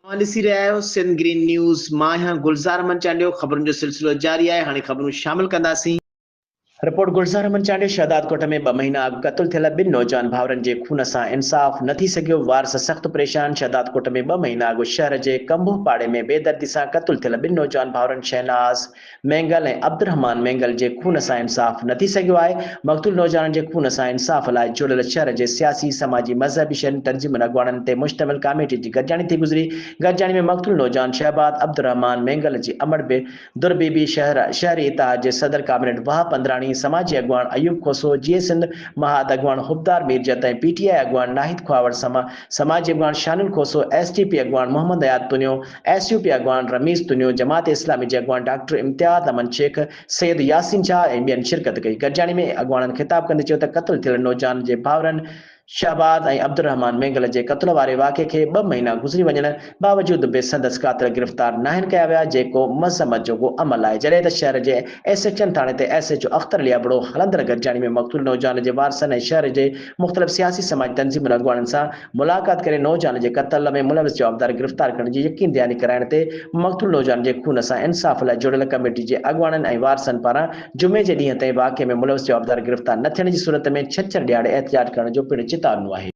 ॾिसी रहिया आहियो सिंध ग्रीन न्यूज़। मां आहियां गुलज़ार मंचांडियो। ख़बरुनि जो सिलसिलो जारी आहे। हाणे ख़बरूं शामिल कंदासीं। रिपोर्ट गुलज़ार मंचांडियो। शहदाद कोट में 2 महीना अॻु क़त्ल थियल 2 नौजवान भाउरनि जे खून सां इंसाफ़ न थी सघियो। वारस सख़्त परेशान। शहदाद कोट में 2 महीना अॻु शहर जे कंबोह पाड़े में बेदर्दी सां क़त्ल थियल 2 नौजवान भाउरनि शहनाज़ मेंगल ऐं अब्दुर्रहमान मेंगल जे खून सां इंसाफ़ न थी सघियो आहे। मक़तूल नौजवाननि जे खून सां इंसाफ़ लाइ जुड़ियल शहर जे सियासी समाजी मज़हबी शहरी तंज़ीमुनि अॻवाननि ते मुश्तमिल कमेटी जी गॾिजाणी थी गुज़री। गॾिजाणी में मक़तूल नौजवान शहबाद अब्दुर्रहमान मेंगल जी अमर दुरबीबी शहरी इतिहाद जे सदर कैबिनेट वहाब पंद्राणी, समाजी अॻवान अयूब खोसो, जीए सिंध महाद अॻवान हुबदार मीरजत ऐं पीटीआई अॻवान नाहिद खुआवड़, समाजी अॻवान शानुल खोसो, एसटीपी अॻवान मोहम्मद हयात तुनियो, एसयूपी अॻवान रमीज़ तुनियो, जमात इस्लामी जे अॻवान डॉक्टर इम्तियाज़ अमन शेख, सैयद यासीन शाह ऐं ॿियनि शिरकत कई। गॾिजाणी में अॻवाननि ख़िताब कंदे चयो त क़त्ल थियल नौजवान जे भाउरनि शहबाद ऐं अब्दुर्रहमान मेंगल जे क़त्ल वारे वाक़े खे 2 महीना गुज़री वञण बावजूदि बि संदसि क़ातिल गिरफ़्तार नाहिनि कया विया, जेको मज़म्मत जोॻो अमल आहे। जॾहिं त शहर जे एसएचएम थाणे ते एसएचओ अख़्तर लियाबड़ो हलंदड़ गॾिजाणी में मक़तूल नौजवान जे वारसनि ऐं शहर जे मुख़्तलिफ़ सियासी समाजी तंज़ीमुनि अॻवाननि सां मुलाक़ात करे नौजवान जे क़त्ल में मुलविस जवाबदार गिरफ़्तार करण जी यकीन दहानी कराइण ते मक़तूल नौजवान जे खून सां इंसाफ़ लाइ जुड़ियल कमेटी जे अॻवाननि ऐं वारसनि पारां जुमे जे ॾींहं ताईं वाक़े में मुलविस जवाबदार गिरफ़्तार न थियण जी सूरत में छंछरु ॾियाड़े एहतिजाज करण जो पिणु चितारियो आहे।